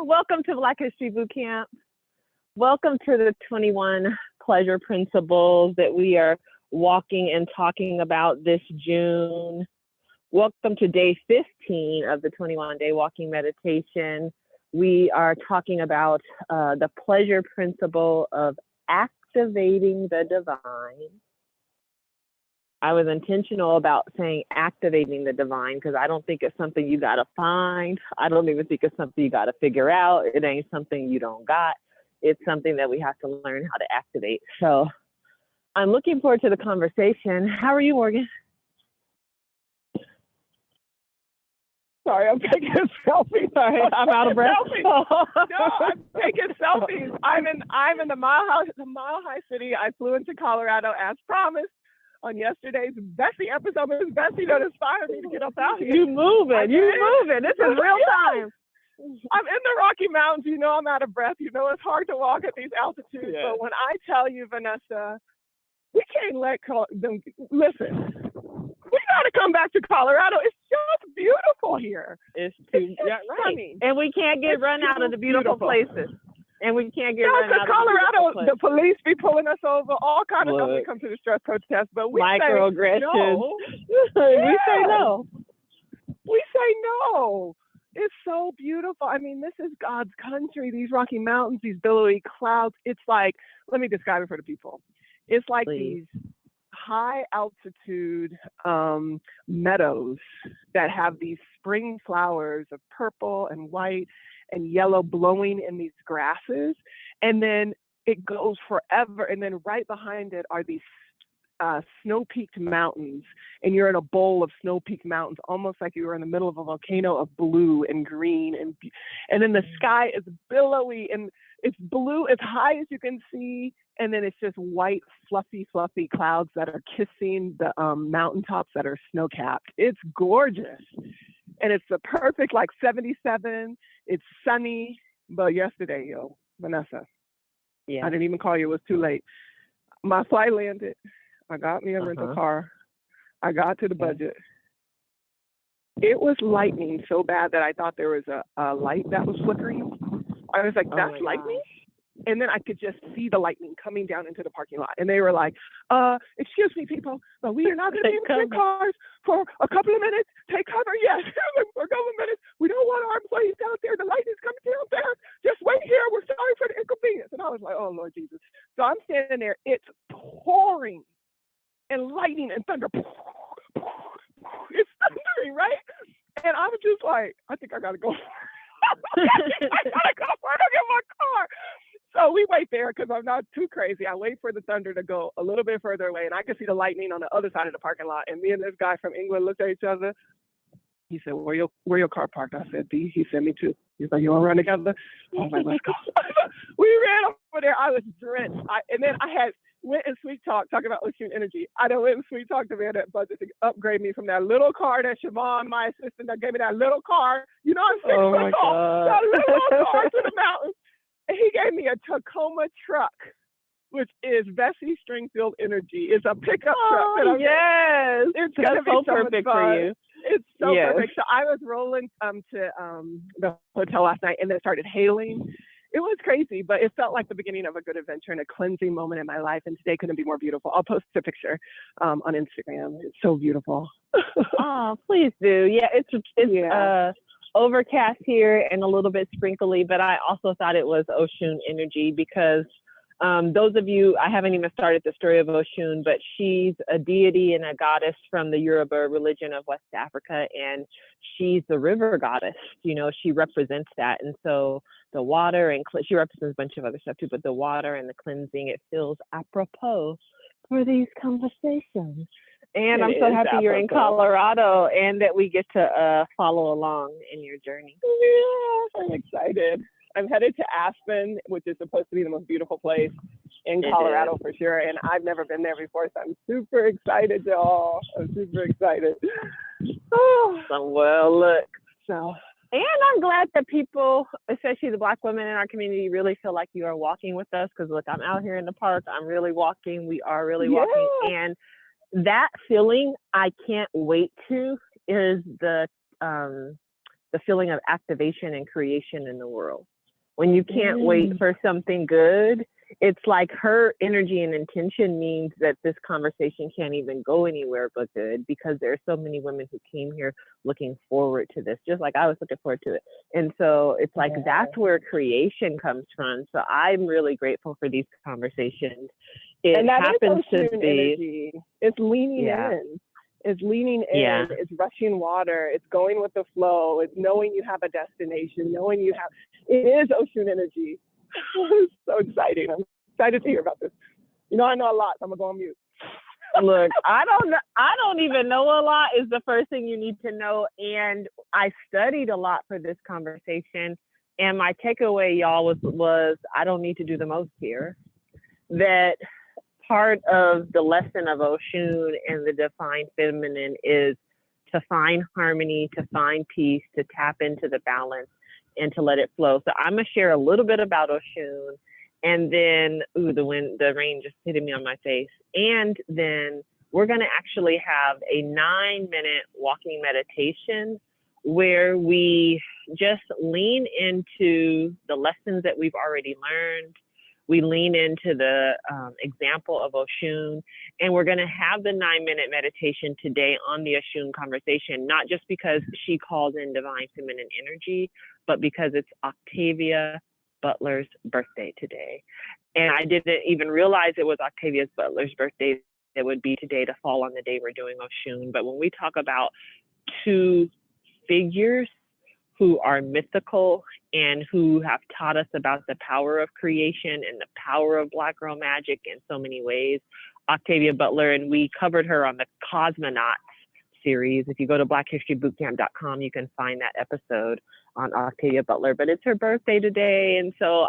Welcome to Black History Bootcamp. Welcome to the 21 pleasure principles that we are walking and talking about this June. Welcome to day 15 of the 21-day walking meditation. We are talking about the pleasure principle of activating the divine. I was intentional about saying activating the divine because I don't think it's something you got to find. I don't even think it's something you got to figure out. It ain't something you don't got. It's something that we have to learn how to activate. So I'm looking forward to the conversation. How are you, Morgan? Sorry, I'm taking a selfie. Sorry, I'm out of breath. No, I'm taking selfies. I'm in the Mile High City. I flew into Colorado as promised on yesterday's Bessie episode. Miss Bessie that inspired me to get up out here. You moving. This is real time. I'm in the Rocky Mountains. You know I'm out of breath. You know it's hard to walk at these altitudes. Yeah. But when I tell you, Vanessa, we can't let them listen. We gotta come back to Colorado. It's just beautiful here. It's right. Funny. And we can't get run out of the beautiful places. And we can't get run out of Colorado, the police be pulling us over, all kind of stuff. We come to the stress protest, but we microaggressions. Say no. We say no. We say no. It's so beautiful. I mean, this is God's country. These Rocky Mountains, these billowy clouds. It's like, let me describe it for the people. It's like these high altitude meadows that have these spring flowers of purple and white and yellow blowing in these grasses, and then it goes forever, and then right behind it are these snow-peaked mountains, and you're in a bowl of snow-peaked mountains, almost like you were in the middle of a volcano of blue and green, and then the sky is billowy, and it's blue as high as you can see, and then it's just white, fluffy clouds that are kissing the mountaintops that are snow-capped. It's gorgeous. And it's the perfect, like 77. It's sunny. But yesterday, Vanessa, I didn't even call you. It was too late. My flight landed. I got me a rental car. I got to the budget. It was lightning so bad that I thought there was a light that was flickering. I was like, that's lightning? And then I could just see the lightning coming down into the parking lot. And they were like, excuse me, people, but we are not going to be in cars for a couple of minutes. Take cover. Yes, for a couple of minutes. We don't want our employees out there. The lightning's coming down there. Just wait here. We're sorry for the inconvenience. And I was like, oh, Lord Jesus. So I'm standing there. It's pouring and lightning and thunder. It's thundering, right? And I was just like, I think I got to go. I got to go for it. I'll get my car. So we wait there because I'm not too crazy. I wait for the thunder to go a little bit further away, and I could see the lightning on the other side of the parking lot. And me and this guy from England looked at each other. He said, where your car parked? I said, D. He said, me too. He's like, you want to run together? I was like, let's go. We ran over there. I was drenched. And then I went in Sweet Talk, talking about Oshun energy. I done went in Sweet Talk to man that budget to upgrade me from that little car that Siobhan, my assistant, that gave me that little car. You know what I'm saying? That little car to the mountains. And he gave me a Tacoma truck, which is Vesey Stringfield Energy. It's a pickup truck. Yes. It's going to be so perfect for you. It's so perfect. So I was rolling to the hotel last night, and it started hailing. It was crazy, but it felt like the beginning of a good adventure and a cleansing moment in my life. And today couldn't be more beautiful. I'll post a picture on Instagram. It's so beautiful. Oh, please do. Yeah, it's overcast here and a little bit sprinkly, but I also thought it was Oshun energy because those of you, I haven't even started the story of Oshun, but she's a deity and a goddess from the Yoruba religion of West Africa, and she's the river goddess. You know, she represents that. And so the water and she represents a bunch of other stuff too, but the water and the cleansing, it feels apropos for these conversations. And I'm so happy you're in Colorado and that we get to follow along in your journey. Yeah, I'm excited. I'm headed to Aspen, which is supposed to be the most beautiful place in Colorado for sure. And I've never been there before, so I'm super excited, y'all. I'm super excited. Oh, well, look. And I'm glad that people, especially the Black women in our community, really feel like you are walking with us. Because look, I'm out here in the park. I'm really walking. We are really walking. And that feeling I can't wait to is the feeling of activation and creation in the world. When you can't wait for something good, it's like her energy and intention means that this conversation can't even go anywhere but good, because there are so many women who came here looking forward to this, just like I was looking forward to it. And so it's like, that's where creation comes from. So I'm really grateful for these conversations. It and that happens is to be energy. It's leaning in. It's leaning in. It's rushing water. It's going with the flow. It's knowing you have a destination. Knowing you have. It is Oshun energy. It's so exciting. I'm excited to hear about this. You know, I know a lot, so I'm gonna go on mute. Look, I don't even know a lot is the first thing you need to know. And I studied a lot for this conversation. And my takeaway, y'all, was I don't need to do the most here. That part of the lesson of Oshun and the divine feminine is to find harmony, to find peace, to tap into the balance, and to let it flow. So I'm gonna share a little bit about Oshun, and then, the rain just hit me on my face. And then we're gonna actually have a 9-minute walking meditation where we just lean into the lessons that we've already learned. We lean into the example of Oshun, and we're going to have the 9-minute meditation today on the Oshun conversation, not just because she calls in divine feminine energy, but because it's Octavia Butler's birthday today. And I didn't even realize it was Octavia Butler's birthday that would be today to fall on the day we're doing Oshun. But when we talk about two figures who are mythical and who have taught us about the power of creation and the power of Black girl magic in so many ways, Octavia Butler, and we covered her on the Cosmonauts series. If you go to blackhistorybootcamp.com, you can find that episode on Octavia Butler. But it's her birthday today, and so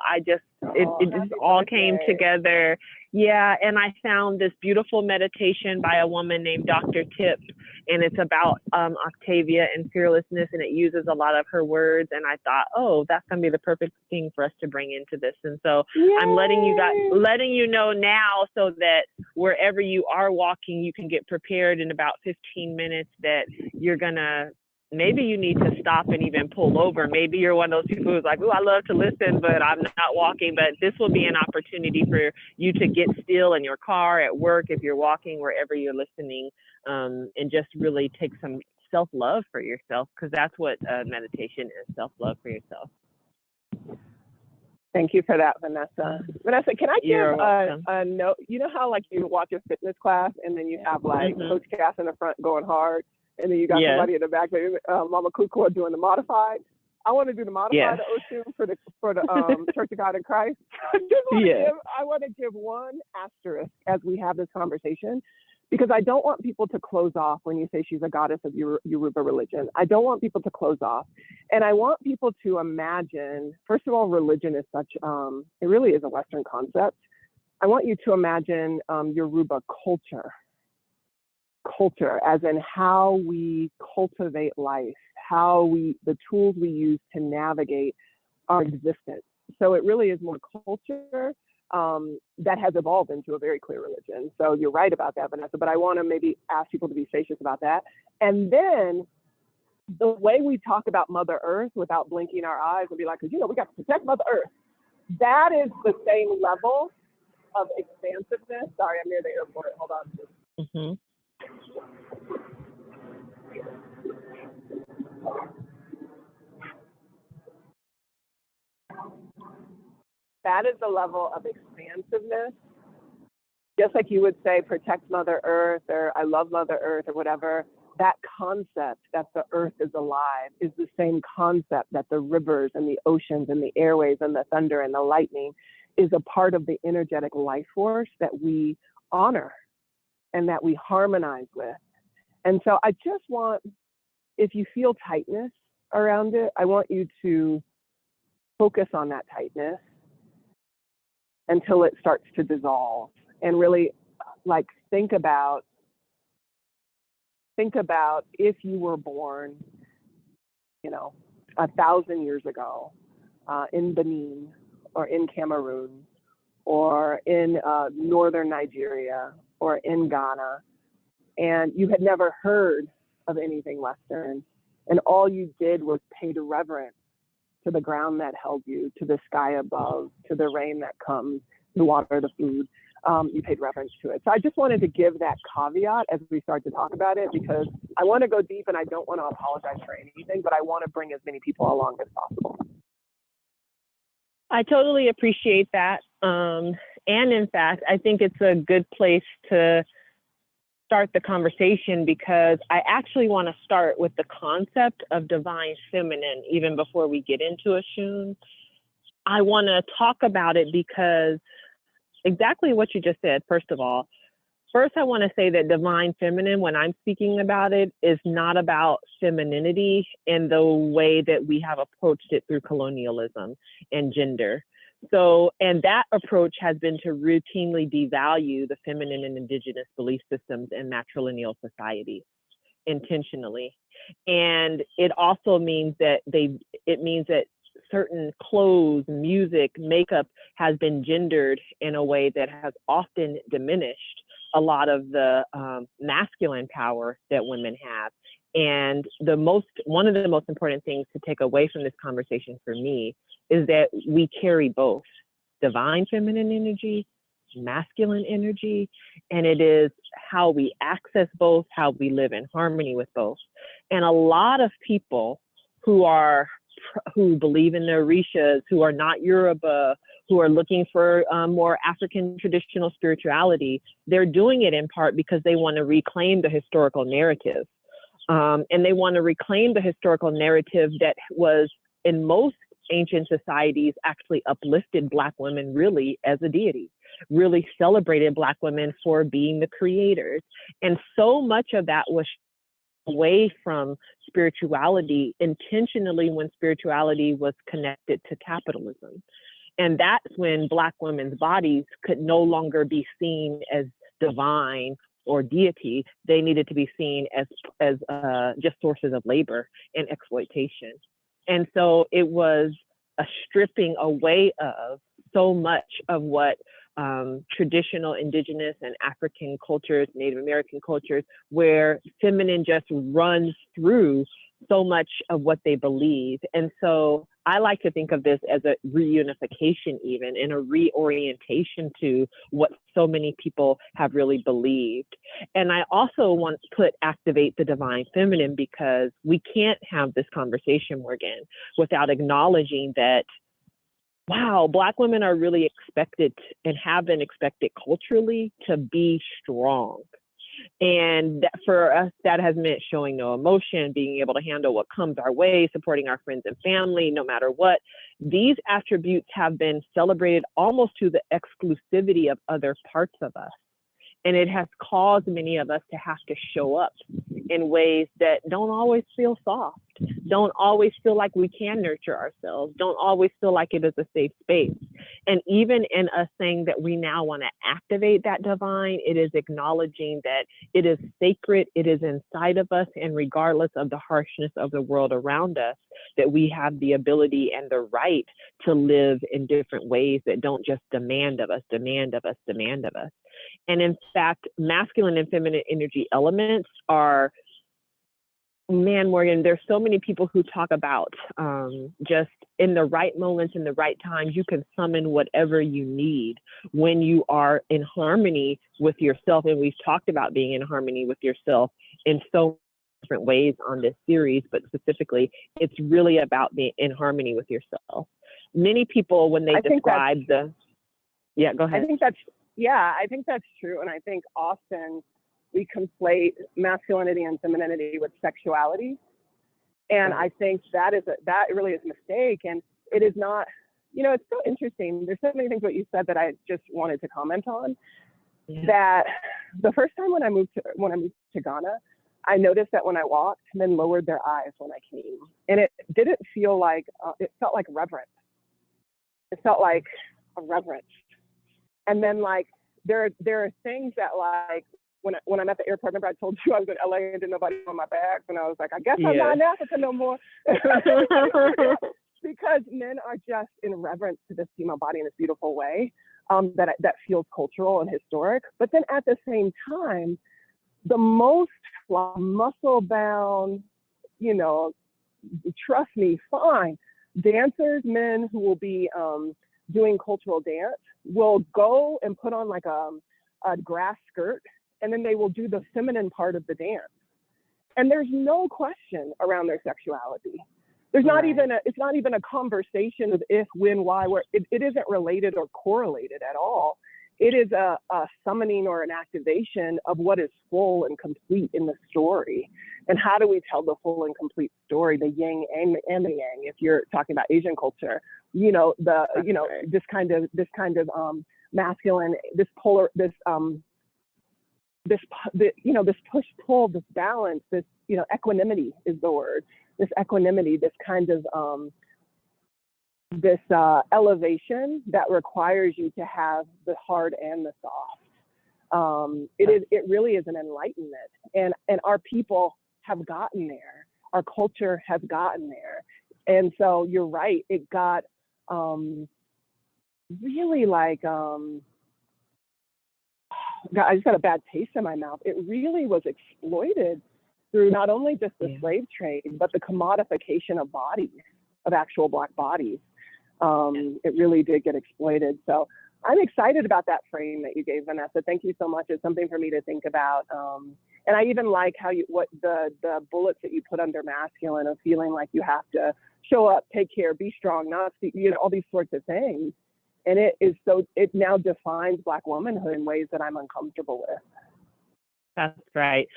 it just all came together. Yeah, and I found this beautiful meditation by a woman named Dr. Tip, and it's about Octavia and fearlessness, and it uses a lot of her words. And I thought, oh, that's gonna be the perfect thing for us to bring into this. And so I'm letting you know now, so that wherever you are walking, you can get prepared in about 15 minutes that you're gonna. Maybe you need to stop and even pull over. Maybe you're one of those people who's like, oh, I love to listen, but I'm not walking. But this will be an opportunity for you to get still in your car, at work, if you're walking, wherever you're listening, and just really take some self-love for yourself, because that's what meditation is, self-love for yourself. Thank you for that, Vanessa. Vanessa, can I give a note? You know how like you watch a fitness class and then you have like Coach Cass in the front going hard, and then you got somebody in the back, Mama Kukua doing the modified. I want to do the modified Oshun for the Church of God in Christ. I want to give one asterisk as we have this conversation, because I don't want people to close off when you say she's a goddess of Yoruba religion. I don't want people to close off. And I want people to imagine, first of all, religion is such, it really is a Western concept. I want you to imagine Yoruba culture as in how we cultivate life, the tools we use to navigate our existence. So it really is more culture that has evolved into a very clear religion. So you're right about that, Vanessa, but I want to maybe ask people to be spacious about that. And then the way we talk about Mother Earth without blinking our eyes and be like, because, we got to protect Mother Earth. That is the same level of expansiveness. Sorry, I'm near the airport. Hold on. Mm-hmm. That is the level of expansiveness. Just like you would say, protect Mother Earth, or I love Mother Earth, or whatever, that concept that the earth is alive is the same concept that the rivers and the oceans and the airways and the thunder and the lightning is a part of the energetic life force that we honor and that we harmonize with. And so I just want, if you feel tightness around it, I want you to focus on that tightness until it starts to dissolve, and really like think about if you were born, 1,000 years ago in Benin or in Cameroon or in northern Nigeria or in Ghana, and you had never heard of anything Western, and all you did was pay reverence to the ground that held you, to the sky above, to the rain that comes, the water, the food. You paid reverence to it. So I just wanted to give that caveat as we start to talk about it, because I want to go deep and I don't want to apologize for anything, but I want to bring as many people along as possible. I totally appreciate that. And in fact, I think it's a good place to start the conversation, because I actually want to start with the concept of divine feminine even before we get into Oshun. I want to talk about it because exactly what you just said. First of all, I want to say that divine feminine, when I'm speaking about it, is not about femininity in the way that we have approached it through colonialism and gender. So, and that approach has been to routinely devalue the feminine and indigenous belief systems in matrilineal societies intentionally. And it also means that certain clothes, music, makeup has been gendered in a way that has often diminished a lot of the masculine power that women have. And one of the most important things to take away from this conversation for me is that we carry both divine feminine energy, masculine energy, and it is how we access both, how we live in harmony with both. And a lot of people who believe in the Orishas, who are not Yoruba, who are looking for more African traditional spirituality, they're doing it in part because they want to reclaim the historical narrative. And they want to reclaim the historical narrative that was, in most ancient societies, actually uplifted Black women really as a deity, really celebrated Black women for being the creators. And so much of that was away from spirituality intentionally when spirituality was connected to capitalism. And that's when Black women's bodies could no longer be seen as divine or deity. They needed to be seen as just sources of labor and exploitation. And so it was a stripping away of so much of what traditional indigenous and African cultures, Native American cultures, where feminine just runs through so much of what they believe. And so I like to think of this as a reunification even, and a reorientation to what so many people have really believed. And I also want to activate the divine feminine, because we can't have this conversation, Morgan, without acknowledging that, wow, Black women are really expected and have been expected culturally to be strong. And that, for us, that has meant showing no emotion, being able to handle what comes our way, supporting our friends and family, no matter what. These attributes have been celebrated almost to the exclusivity of other parts of us. And it has caused many of us to have to show up in ways that don't always feel soft, don't always feel like we can nurture ourselves, don't always feel like it is a safe space. And even in us saying that we now want to activate that divine, it is acknowledging that it is sacred, it is inside of us, and regardless of the harshness of the world around us, that we have the ability and the right to live in different ways that don't just demand of us, demand of us, demand of us. And in fact, masculine and feminine energy elements are, man, Morgan, there's so many people who talk about just in the right moments, in the right times, you can summon whatever you need when you are in harmony with yourself. And we've talked about being in harmony with yourself in so different ways on this series, but specifically, it's really about being in harmony with yourself. Many people, when they describe the, yeah, go ahead. I think that's true. And I think often we conflate masculinity and femininity with sexuality. And I think that really is a mistake. And it is not, it's so interesting. There's so many things what you said that I just wanted to comment on. Yeah. That the first time when I moved to Ghana, I noticed that when I walked, men lowered their eyes when I came. And it didn't feel like, it felt like reverence. It felt like a reverence. And then like, there are things that like, when I'm at the airport, remember I told you I was in LA and didn't nobody on my bags, and I was like, I guess I'm not in Africa no more. Because men are just in reverence to this female body in this beautiful way that feels cultural and historic. But then at the same time, the most muscle bound, trust me, fine. dancers, men who will be doing cultural dance, will go and put on like a grass skirt, and then they will do the feminine part of the dance. And there's no question around their sexuality. There's not even it's not even a conversation of if, when, why, where. It isn't related or correlated at all. It is a summoning or an activation of what is full and complete in the story. And how do we tell the full and complete story, the yin and the yang? If you're talking about Asian culture, you know, this kind of masculine, this push pull, this balance, this, you know, equanimity is the word. This equanimity, this kind of elevation that requires you to have the hard and the soft. It really is an enlightenment, and our people have gotten there. Our culture has gotten there, and so you're right. It got really like God, I just got a bad taste in my mouth. It really was exploited through not only just the slave trade, but the commodification of bodies, of actual Black bodies. It really did get exploited. So I'm excited about that frame that you gave, Vanessa. Thank you so much. It's something for me to think about. And I even like how the bullets that you put under masculine of feeling like you have to show up, take care, be strong, not, you know, all these sorts of things. And it now defines Black womanhood in ways that I'm uncomfortable with. That's right.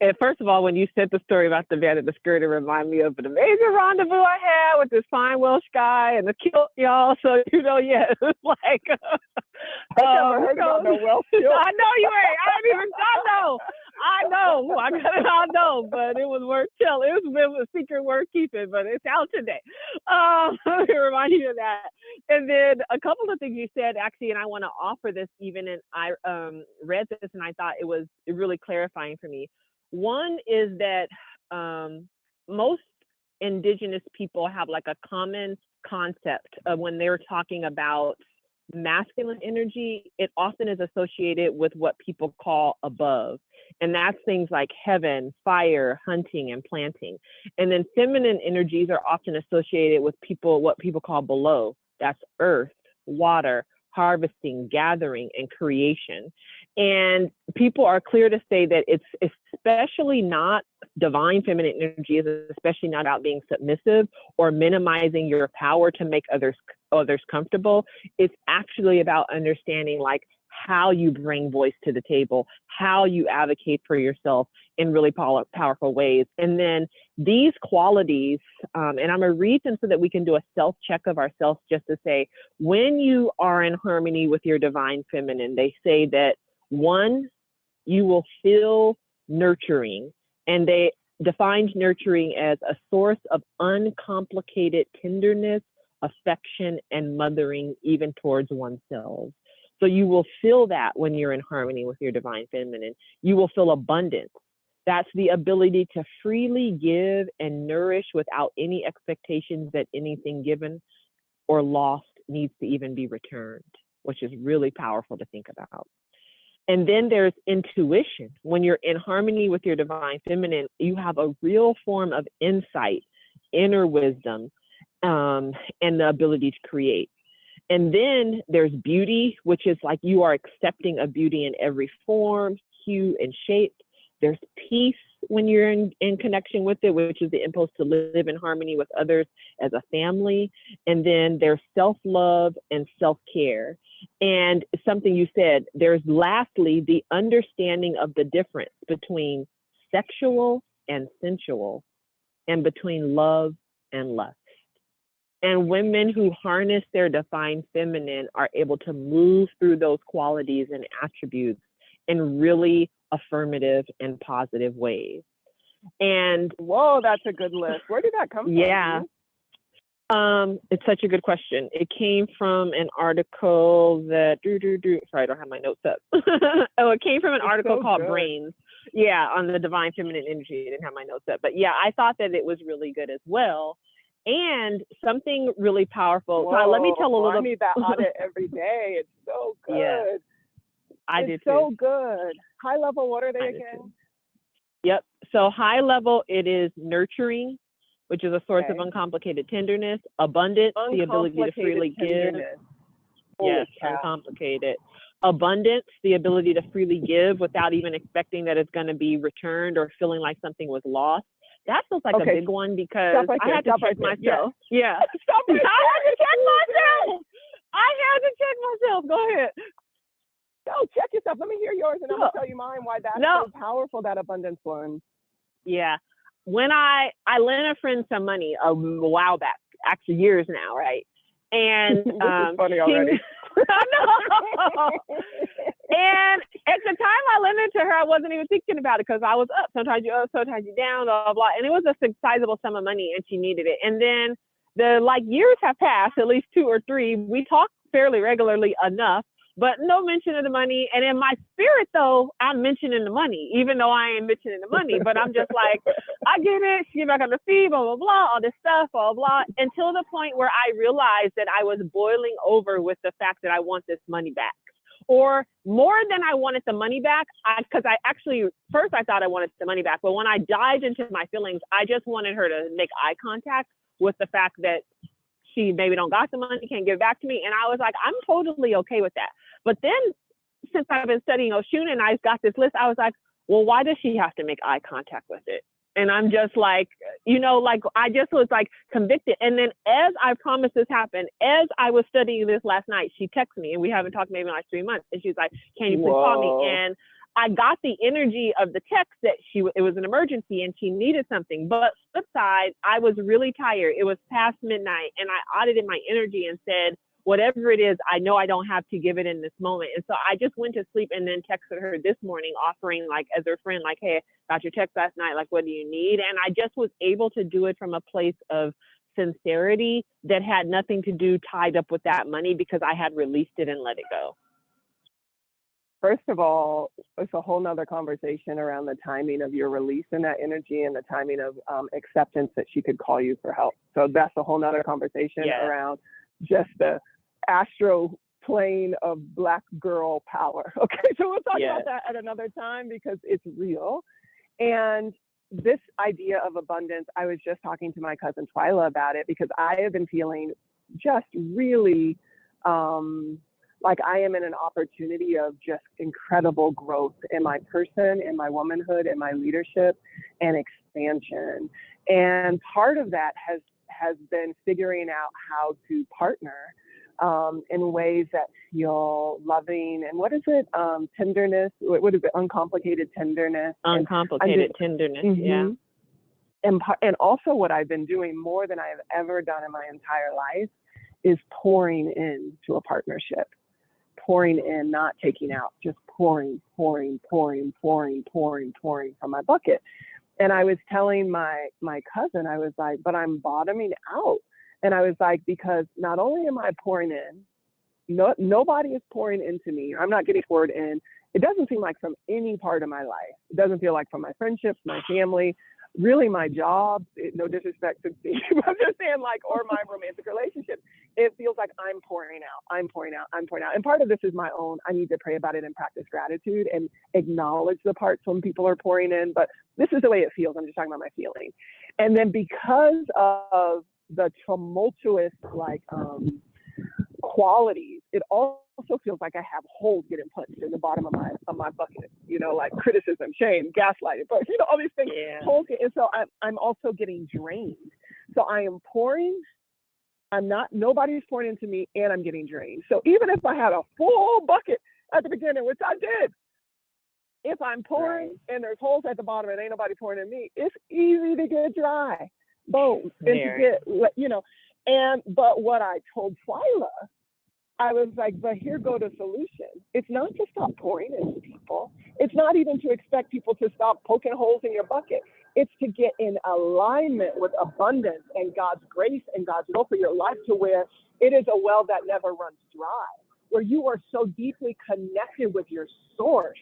And first of all, when you said the story about the man in the skirt, it reminded me of an amazing rendezvous I had with this fine Welsh guy and the kilt, y'all. So, you know, yeah, it's like, I never heard about no Welsh kilt. I know you ain't. I know, but it was worth telling. It was a secret worth keeping, but it's out today. It reminded me of that. And then a couple of things you said, actually, and I want to offer this even, and I read this and I thought it was really clarifying for me. One is that most indigenous people have like a common concept of when they're talking about masculine energy, it often is associated with what people call above. And that's things like heaven, fire, hunting, and planting. And then feminine energies are often associated with what people call below. That's earth, water, harvesting, gathering, and creation. And people are clear to say that it's especially not divine feminine energy, is especially not about being submissive or minimizing your power to make others comfortable. It's actually about understanding like how you bring voice to the table, how you advocate for yourself in really powerful ways. And then these qualities, and I'm gonna read them so that we can do a self-check of ourselves, just to say, when you are in harmony with your divine feminine, they say that one, you will feel nurturing, and they defined nurturing as a source of uncomplicated tenderness, affection, and mothering, even towards oneself. So you will feel that when you're in harmony with your divine feminine. You will feel abundance. That's the ability to freely give and nourish without any expectations that anything given or lost needs to even be returned, which is really powerful to think about. And then there's intuition. When you're in harmony with your divine feminine, you have a real form of insight, inner wisdom, and the ability to create. And then there's beauty, which is like you are accepting of beauty in every form, hue, and shape. There's peace when you're in connection with it, which is the impulse to live in harmony with others as a family. And then there's self-love and self-care. And something you said, there's lastly the understanding of the difference between sexual and sensual, and between love and lust. And women who harness their divine feminine are able to move through those qualities and attributes in really affirmative and positive ways. And whoa, that's a good list. Where did that come from? Yeah. It's such a good question. It came from an article that, sorry, I don't have my notes up. Oh, it came from an article called Brains. Yeah, on the divine feminine energy. I didn't have my notes up. But yeah, I thought that it was really good as well. And something really powerful. Whoa, so let me tell a little. I need that audit every day. It's so good. Yeah, I did too. It's so good. High level, what are they again? Yep. So high level, it is nurturing. which is a source of uncomplicated tenderness. Abundance, the ability to freely give. Yes, uncomplicated. Abundance, the ability to freely give without even expecting that it's going to be returned or feeling like something was lost. That feels like a big one because I had to check myself. Yeah. Stop right I had to check myself. I had to check myself. Go ahead. No, check yourself. Let me hear yours, and I'm going to tell you mine, why that's so powerful, that abundance one. Yeah. When I lent a friend some money a while back, actually years now, right? And this is funny already. I know. And at the time I lent it to her, I wasn't even thinking about it because I was up. Sometimes you're up, sometimes you're down, blah, blah, blah. And it was a sizable sum of money and she needed it. And then years have passed, at least 2 or 3. We talk fairly regularly enough, but no mention of the money. And in my spirit, though, I'm mentioning the money, even though I ain't mentioning the money. But I'm just like, I get it. She get back on the feed, blah, blah, blah, all this stuff, blah, blah, until the point where I realized that I was boiling over with the fact that I want this money back. Or more than I wanted the money back, because I actually, first I thought I wanted the money back. But when I dived into my feelings, I just wanted her to make eye contact with the fact that she maybe don't got the money, can't give it back to me. And I was like, I'm totally okay with that. But then since I've been studying Oshun and I got this list, I was like, well, why does she have to make eye contact with it? And I'm just like, I just was like convicted. And then as I promised this happened, as I was studying this last night, she texted me, and we haven't talked maybe in like 3 months. And she's like, can you please call me? And I got the energy of the text that it was an emergency and she needed something. But flip side, I was really tired. It was past midnight and I audited my energy and said, whatever it is, I know I don't have to give it in this moment. And so I just went to sleep and then texted her this morning, offering like as her friend, like, hey, got your text last night. Like, what do you need? And I just was able to do it from a place of sincerity that had nothing to do tied up with that money because I had released it and let it go. First of all, it's a whole nother conversation around the timing of your release in that energy and the timing of acceptance that she could call you for help. So that's a whole nother conversation around just the astro plane of Black girl power. Okay, so we'll talk about that at another time because it's real. And this idea of abundance, I was just talking to my cousin Twyla about it because I have been feeling just really like I am in an opportunity of just incredible growth in my person, in my womanhood, in my leadership and expansion. And part of that has been figuring out how to partner in ways that feel loving. And what is it? Tenderness. What is it? Uncomplicated tenderness. Uncomplicated tenderness. Mm-hmm. Yeah. And also what I've been doing more than I have ever done in my entire life is pouring into a partnership. Pouring in, not taking out, just pouring from my bucket. And I was telling my cousin, I was like, but I'm bottoming out. And I was like, because not only am I pouring in, nobody is pouring into me. I'm not getting poured in. It doesn't seem like from any part of my life. It doesn't feel like from my friendships, my family, really my job, no disrespect to Steve, I'm just saying like, or my romantic relationship. It feels like I'm pouring out. And part of this is my own, I need to pray about it and practice gratitude and acknowledge the parts when people are pouring in, but this is the way it feels. I'm just talking about my feeling. And then because of the tumultuous qualities, it also feels like I have holes getting punched in the bottom of my bucket, like criticism, shame, gaslighting, but all these things. Holes, and so I'm also getting drained. So I am pouring. Nobody's pouring into me, and I'm getting drained. So even if I had a full bucket at the beginning, which I did, if I'm pouring and there's holes at the bottom and ain't nobody pouring in me, it's easy to get dry. Boom. And to get, but what I told Twyla, I was like, but here go the solution. It's not to stop pouring into people. It's not even to expect people to stop poking holes in your bucket. It's to get in alignment with abundance and God's grace and God's will for your life to where it is a well that never runs dry, where you are so deeply connected with your source.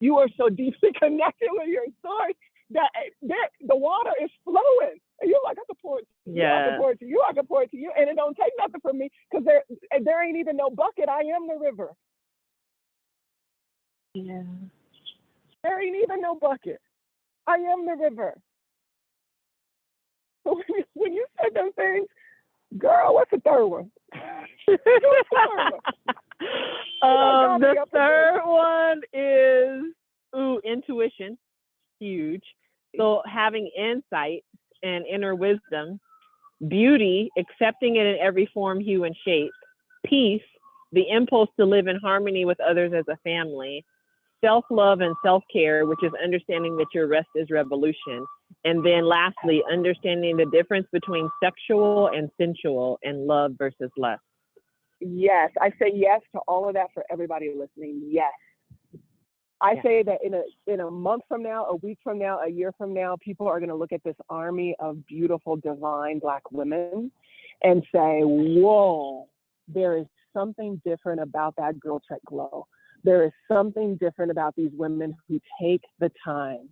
You are so deeply connected with your source that the water is flowing. And you're like, I can pour it to you, I can pour it to you, I can pour it to you. And it don't take nothing from me because there ain't even no bucket. I am the river. Yeah. There ain't even no bucket. I am the river. when you said them things, girl, what's the third one? What's the third one? The third one is intuition, huge. So having insight and inner wisdom, beauty, accepting it in every form, hue, and shape, peace, the impulse to live in harmony with others as a family, self-love and self-care, which is understanding that your rest is revolution. And then lastly, understanding the difference between sexual and sensual and love versus lust. Yes, I say yes to all of that for everybody listening. Yes. I say that in a month from now, a week from now, a year from now, people are going to look at this army of beautiful, divine Black women and say, whoa, there is something different about that GirlTREK glow. There is something different about these women who take the time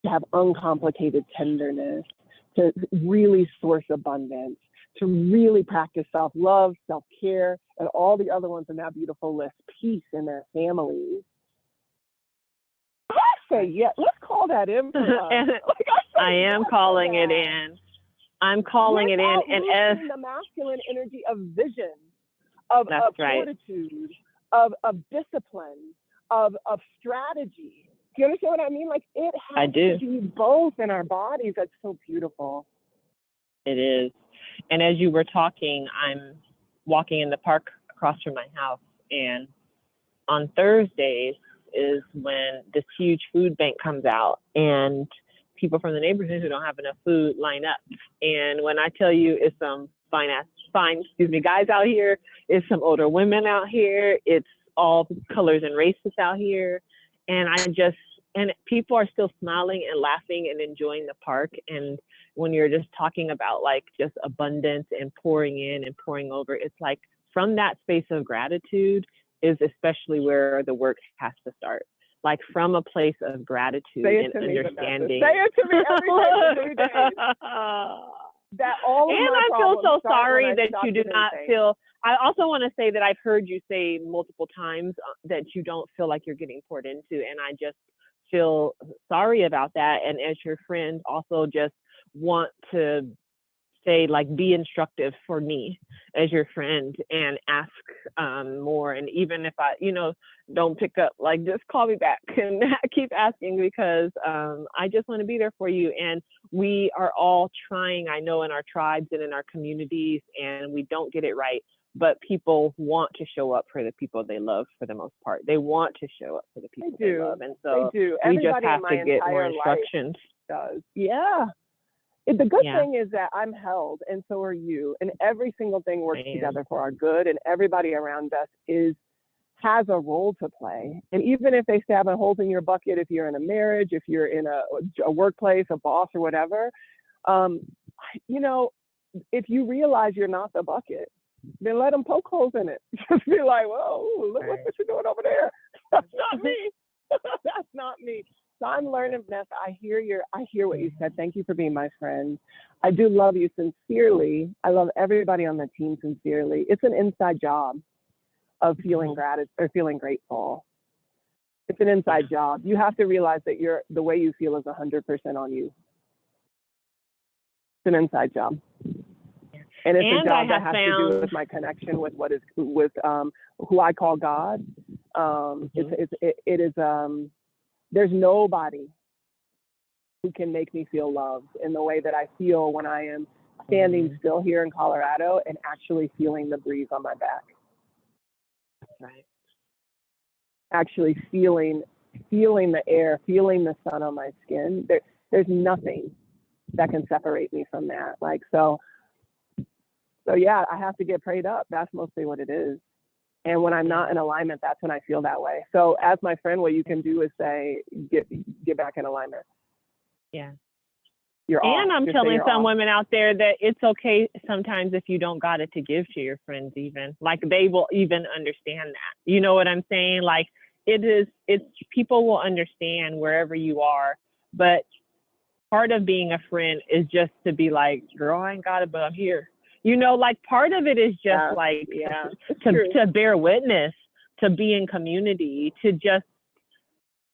to have uncomplicated tenderness, to really source abundance, to really practice self-love, self-care, and all the other ones in that beautiful list, peace in their families. I say, yeah, let's call that in for us. I am calling it in. I'm calling it in. And as the masculine energy of vision, of fortitude, of discipline, of strategy. Do you understand what I mean? Like, it has to be both in our bodies. That's so beautiful. It is. And as you were talking, I'm walking in the park across from my house, and on Thursdays is when this huge food bank comes out, and people from the neighborhood who don't have enough food line up. And when I tell you it's some fine guys out here, it's some older women out here, it's all colors and races out here. And and people are still smiling and laughing and enjoying the park. And when you're just talking about like just abundance and pouring in and pouring over, it's like from that space of gratitude is especially where the work has to start. Like from a place of gratitude and understanding. Say it to me every day. That all of and my I feel so sorry that you do not feel. I also want to say that I've heard you say multiple times that you don't feel like you're getting poured into, and I just feel sorry about that. And as your friend, also just want to say, like, be instructive for me as your friend and ask more. And even if I, don't pick up, like, just call me back and keep asking, because I just want to be there for you. And we are all trying, I know, in our tribes and in our communities, and we don't get it right. But people want to show up for the people they love for the most part. They want to show up for the people they love. And so we just have to get more instructions. Does. Yeah. The good thing is that I'm held, and so are you, and every single thing works together for our good, and everybody around us has a role to play. And even if they stab holes in your bucket, if you're in a marriage, if you're in a workplace, a boss or whatever, if you realize you're not the bucket, then let them poke holes in it. Just be like, whoa, look what you're doing over there. That's not me. That's not me. So I'm learning, Vanessa. I hear what you said. Thank you for being my friend. I do love you sincerely. I love everybody on the team sincerely. It's an inside job of feeling grateful. It's an inside job. You have to realize that the way you feel is 100% on you. It's an inside job. And it's a job that has to do with my connection with who I call God. There's nobody who can make me feel loved in the way that I feel when I am standing still here in Colorado and actually feeling the breeze on my back. Right. Actually feeling the air, feeling the sun on my skin. There's nothing that can separate me from that. Like, so yeah, I have to get prayed up. That's mostly what it is. And when I'm not in alignment, that's when I feel that way. So as my friend, what you can do is say, get back in alignment. Yeah. You're off. And I'm telling some women out there that it's okay sometimes if you don't got it to give to your friends, even. Like, they will even understand that. You know what I'm saying? Like, it's people will understand wherever you are. But part of being a friend is just to be like, girl, I ain't got it, but I'm here. Like, part of it is just to bear witness, to be in community, to just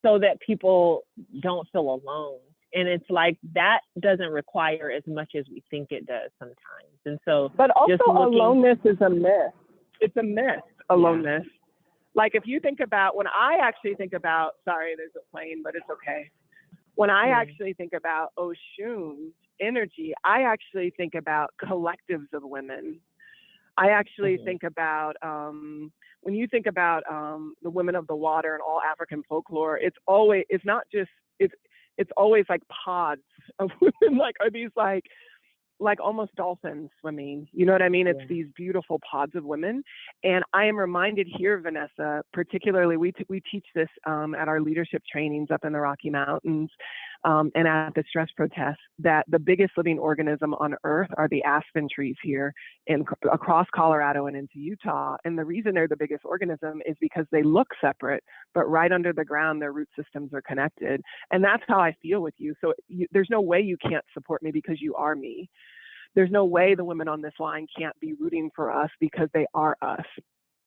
so that people don't feel alone. And it's like that doesn't require as much as we think it does sometimes. And so, but also just looking, aloneness is a myth. It's a myth, aloneness. Like if you think about, when I actually think about, sorry, there's a plane, but it's okay. When I actually think about Oshun energy, I actually think about collectives of women. I actually think about, when you think about the women of the water and all African folklore, it's always like pods of women, like are these like almost dolphins swimming, you know what I mean? It's these beautiful pods of women. And I am reminded here, Vanessa, particularly, we teach this at our leadership trainings up in the Rocky Mountains and at the stress protests, that the biggest living organism on earth are the aspen trees here across Colorado and into Utah. And the reason they're the biggest organism is because they look separate, but right under the ground, their root systems are connected. And that's how I feel with you. So there's no way you can't support me because you are me. There's no way the women on this line can't be rooting for us because they are us.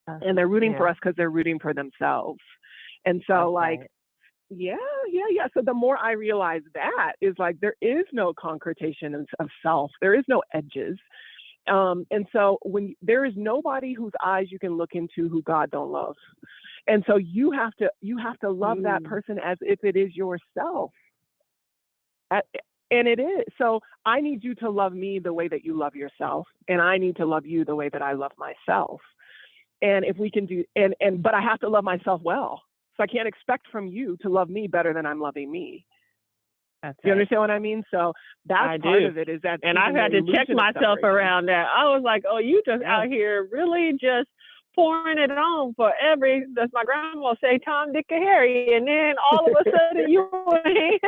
And they're rooting for us because they're rooting for themselves. And so so the more I realize that is like, there is no concretation of self. There is no edges. And so when there is nobody whose eyes you can look into who God don't love. And so you have to love that person as if it is yourself. And it is. So I need you to love me the way that you love yourself. And I need to love you the way that I love myself. And if we can do, but I have to love myself well. So I can't expect from you to love me better than I'm loving me. You understand what I mean? So that's part of it, is that. And I've had to check myself around that. I was like, oh, you just out here really just pouring it on for as my grandma will say, Tom, Dick, and Harry. And then all of a sudden you ain't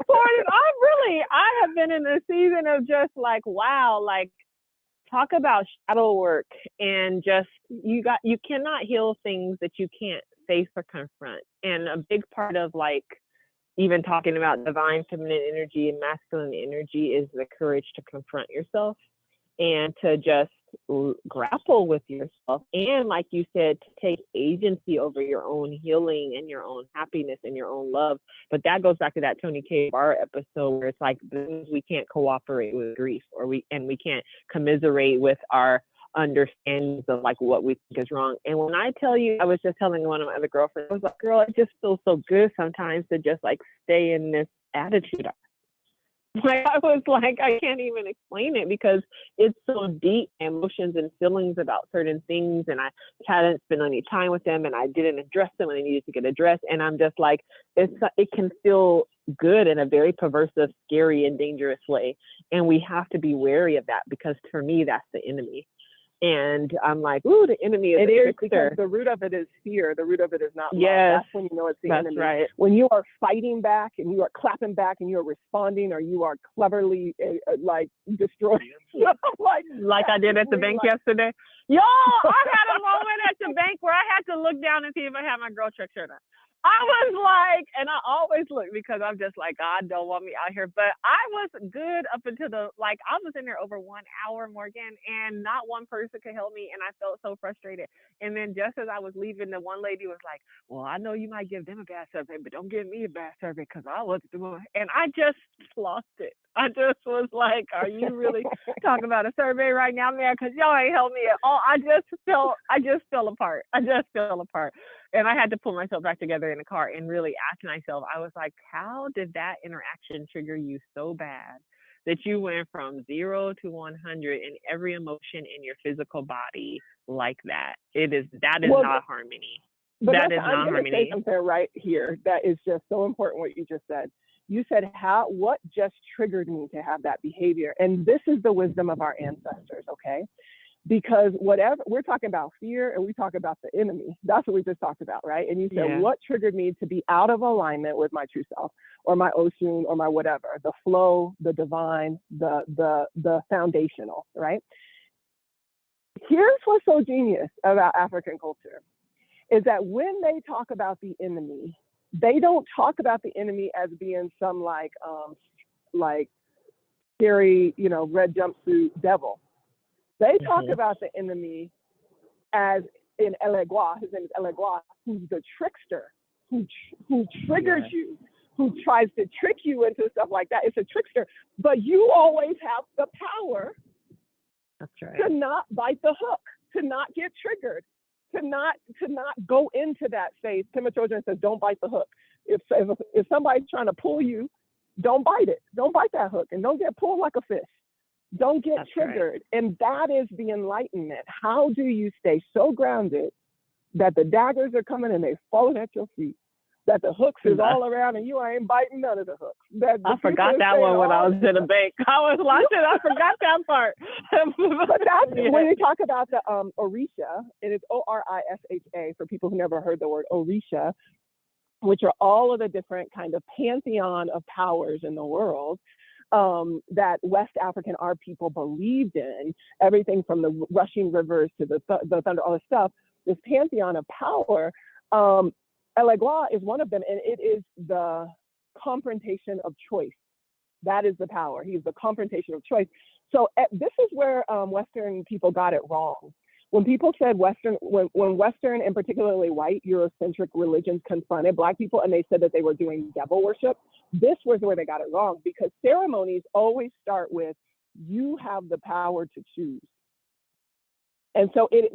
pouring it on. I have been in a season of just like, wow, like talk about shadow work, and just, you cannot heal things that you can't face or confront. And a big part of like, even talking about divine feminine energy and masculine energy is the courage to confront yourself and to just grapple with yourself. And like you said, to take agency over your own healing and your own happiness and your own love. But that goes back to that Tony K. Barr episode where it's like, we can't cooperate with grief, or we can't commiserate with our understandings of like what we think is wrong. And when I tell you, I was just telling one of my other girlfriends, I was like, girl, it just feels so good sometimes to just like stay in this attitude. Like I was like, I can't even explain it because it's so deep, emotions and feelings about certain things, and I hadn't spent any time with them, and I didn't address them when they needed to get addressed. And I'm just like, it can feel good in a very perversive, scary, and dangerous way. And we have to be wary of that, because for me, that's the enemy. And I'm like, ooh, the enemy is a trickster. Because the root of it is fear. The root of it is not love. Yes, that's when you know it's the enemy. Right. When you are fighting back and you are clapping back and you are responding, or you are cleverly like destroying like I did at the bank yesterday. Yo, I had a moment at the bank where I had to look down and see if I had my GirlTREK shirt on. I was like, and I always look because I'm just like, God don't want me out here. But I was good up until I was in there over 1 hour, Morgan, and not one person could help me. And I felt so frustrated. And then just as I was leaving, the one lady was like, well, I know you might give them a bad survey, but don't give me a bad survey because I wasn't doing it. And I just lost it. I just was like, are you really talking about a survey right now, man? Because y'all ain't helped me at all. I just fell apart. And I had to pull myself back together in the car and really ask myself, I was like, how did that interaction trigger you so bad that you went from 0 to 100 in every emotion in your physical body like that? That is not harmony. That is not harmony. I'm going to say something right here that is just so important, what you just said. You said, what just triggered me to have that behavior? And this is the wisdom of our ancestors, okay? Because whatever, we're talking about fear and we talk about the enemy. That's what we just talked about, right? And you said, what triggered me to be out of alignment with my true self, or my Oshun, or my whatever, the flow, the divine, the foundational, right? Here's what's so genius about African culture is that when they talk about the enemy, they don't talk about the enemy as being some like scary, red jumpsuit devil. They talk about the enemy as in Elegua, his name is Elegua, who's the trickster, who triggers you, who tries to trick you into stuff like that. It's a trickster, but you always have the power. That's right. To not bite the hook, to not get triggered, to not go into that phase. Timothy says, don't bite the hook. If somebody's trying to pull you, don't bite it. Don't bite that hook, and don't get pulled like a fish. Don't get triggered. Right. And that is the enlightenment. How do you stay so grounded that the daggers are coming and they're falling at your feet? That the hooks is all around and you ain't biting none of the hooks. I forgot that one when I was in a bank. I was watching, I forgot that part. But that's when you talk about the Orisha, and it's Orisha for people who never heard the word Orisha, which are all of the different kind of pantheon of powers in the world that West African our people believed in, everything from the rushing rivers to the thunder, all this stuff, this pantheon of power. Elegua is one of them, and it is the confrontation of choice. That is the power. He's the confrontation of choice. So this is where Western people got it wrong. When people said Western, when Western and particularly white Eurocentric religions confronted Black people and they said that they were doing devil worship, this was where they got it wrong, because ceremonies always start with, you have the power to choose. And so it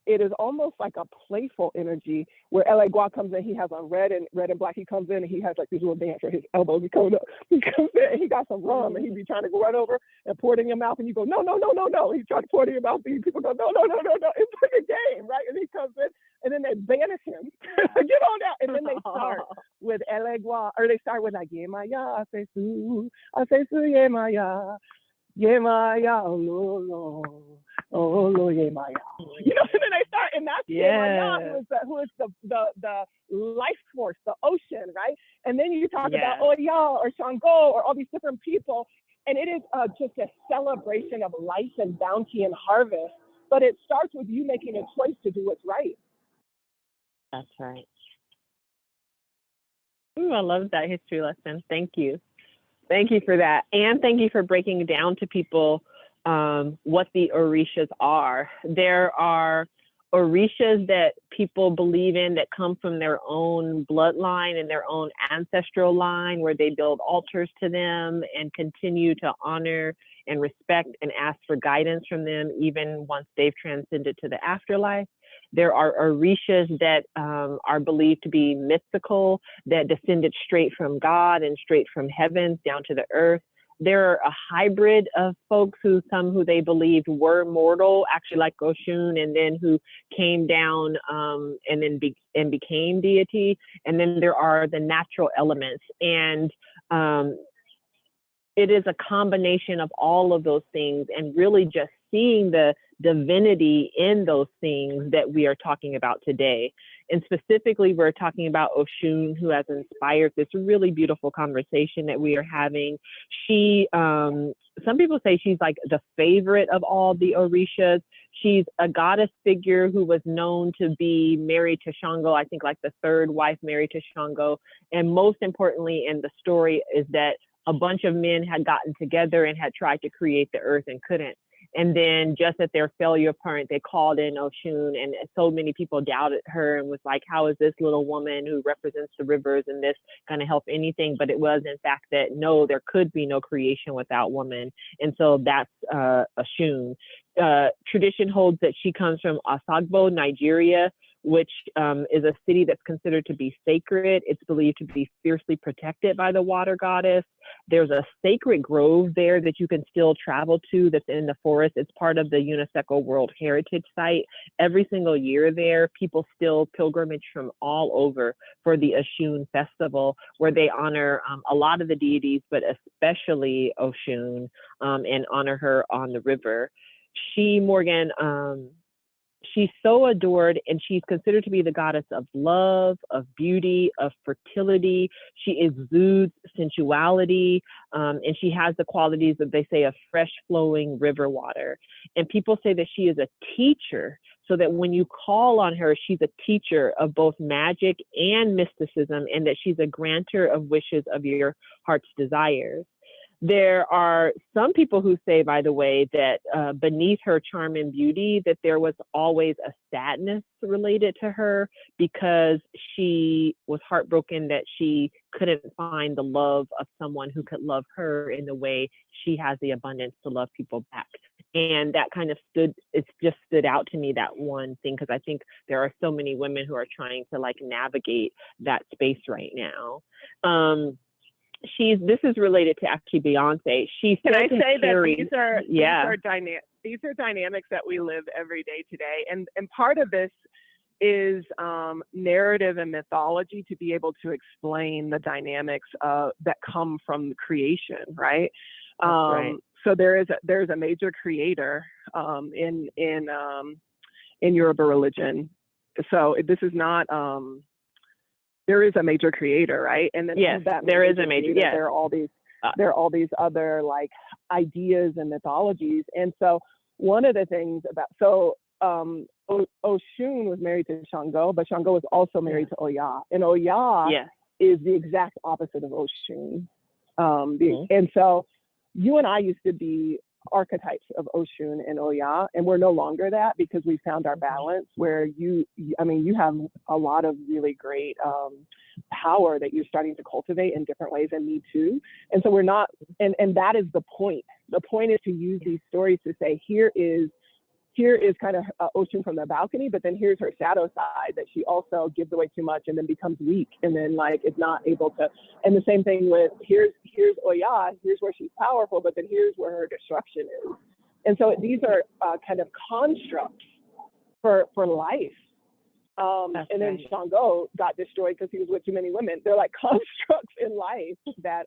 is almost like a playful energy where Elegua comes in, he has on red and black, he comes in and he has like this little dance where his elbows are coming up. He comes in and he got some rum and he be trying to go right over and pour it in your mouth and you go, no. He's trying to pour it in your mouth and people go, no. It's like a game, right? And he comes in and then they banish him. Get on out. And then they start with Elegua, or they start with like, Yemaya, Asesu, Yemaya. Yemaya, oh, Yemaya. You know, and then they start, and that's Yemaya, who is the life force, the ocean, right? And then you talk about Oya or Shango or all these different people, and it is just a celebration of life and bounty and harvest. But it starts with you making a choice to do what's right. That's right. Ooh, I love that history lesson. Thank you. Thank you for that. And thank you for breaking down to people what the Orishas are. There are Orishas that people believe in that come from their own bloodline and their own ancestral line, where they build altars to them and continue to honor and respect and ask for guidance from them, even once they've transcended to the afterlife. There are Orishas that are believed to be mythical, that descended straight from God and straight from heavens down to the earth. There are a hybrid of folks who they believed were mortal, actually like Oshun, and then who came down and then became deity. And then there are the natural elements. And it is a combination of all of those things, and really just seeing the divinity in those things that we are talking about today. And specifically, we're talking about Oshun, who has inspired this really beautiful conversation that we are having. She, some people say she's like the favorite of all the Orishas. She's a goddess figure who was known to be married to Shango, I think like the third wife married to Shango. And most importantly in the story is that a bunch of men had gotten together and had tried to create the earth and couldn't. And then just at their failure point, they called in Oshun, and so many people doubted her and was like, how is this little woman who represents the rivers and this going to help anything? But it was in fact that no, there could be no creation without woman. And so that's Oshun. Tradition holds that she comes from Osogbo, Nigeria, which is a city that's considered to be sacred. It's believed to be fiercely protected by the water goddess. There's a sacred grove there that you can still travel to that's in the forest. It's part of the UNESCO World Heritage Site. Every single year there, people still pilgrimage from all over for the Oshun festival, where they honor a lot of the deities, but especially Oshun, and honor her on the river. Morgan, she's so adored, and she's considered to be the goddess of love, of beauty, of fertility. She exudes sensuality, and she has the qualities that they say of fresh flowing river water. And people say that she is a teacher, so that when you call on her, she's a teacher of both magic and mysticism, and that she's a granter of wishes of your heart's desires. There are some people who say, by the way, that beneath her charm and beauty, that there was always a sadness related to her because she was heartbroken that she couldn't find the love of someone who could love her in the way she has the abundance to love people back. And that kind of just stood out to me, that one thing, because I think there are so many women who are trying to like navigate that space right now. This is related to actually Beyonce. Can I say that these are dynamics that we live every day today, and part of this is narrative and mythology to be able to explain the dynamics that come from creation, right? Right. So there's a major creator in Yoruba religion. So this is not. There is a major creator, right? And then yes, there is a major. Yes. There are all these other like ideas and mythologies. And so one of the things about Oshun was married to Shango, but Shango was also married to Oya, and Oya is the exact opposite of Oshun. And so you and I used to be archetypes of Oshun and Oya, and we're no longer that because we found our balance where you have a lot of really great power that you're starting to cultivate in different ways, and me too. And so we're not, and that is the point. The point is to use these stories to say, here is kind of Oshun from the balcony, but then here's her shadow side that she also gives away too much and then becomes weak and then like is not able to. And the same thing with here's Oya, here's where she's powerful, but then here's where her destruction is. And so these are kind of constructs for life. And then Shango got destroyed because he was with too many women. They're like constructs in life that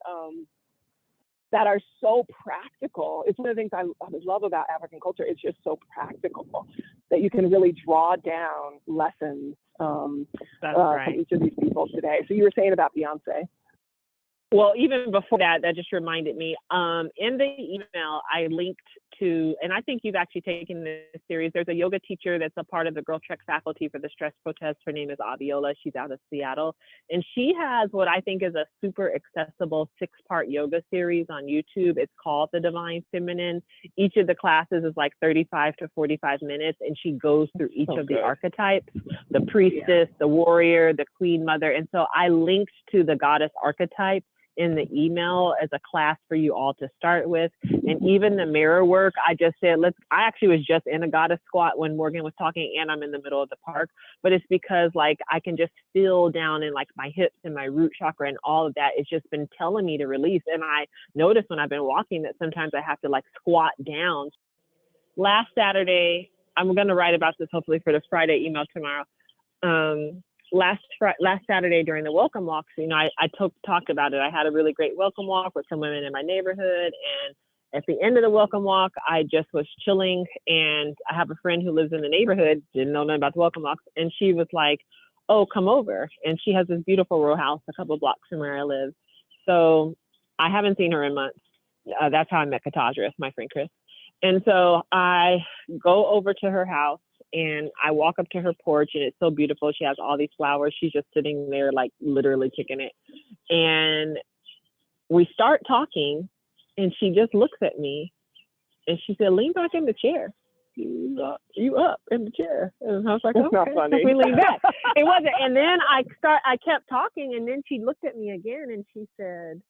are so practical. It's one of the things I love about African culture. It's just so practical that you can really draw down lessons from each of these people today. So you were saying about Beyonce. Well, even before that just reminded me, in the email, I linked to, and I think you've actually taken this series. There's a yoga teacher that's a part of the GirlTREK faculty for the stress protest. Her name is Aviola. She's out of Seattle. And she has what I think is a super accessible 6-part yoga series on YouTube. It's called The Divine Feminine. Each of the classes is like 35 to 45 minutes. And she goes through each of the archetypes, the priestess, the warrior, the queen mother. And so I linked to the goddess archetype in the email as a class for you all to start with. And even the mirror work, I just said, I actually was just in a goddess squat when Morgan was talking, and I'm in the middle of the park, but it's because like I can just feel down in like my hips and my root chakra and all of that. It's just been telling me to release. And I noticed when I've been walking that sometimes I have to like squat down. Last Saturday, I'm going to write about this hopefully for the Friday email tomorrow. Last Saturday during the welcome walks, I talked about it. I had a really great welcome walk with some women in my neighborhood. And at the end of the welcome walk, I just was chilling. And I have a friend who lives in the neighborhood, didn't know nothing about the welcome walks. And she was like, oh, come over. And she has this beautiful row house a couple of blocks from where I live. So I haven't seen her in months. That's how I met Katadra, my friend Chris. And so I go over to her house. And I walk up to her porch, and it's so beautiful. She has all these flowers. She's just sitting there, like literally kicking it. And we start talking, and she just looks at me, and she said, "Lean back in the chair. You up in the chair?" And I was like, "Okay." Not funny. We lean back. It wasn't. And then I kept talking, and then she looked at me again, and she said,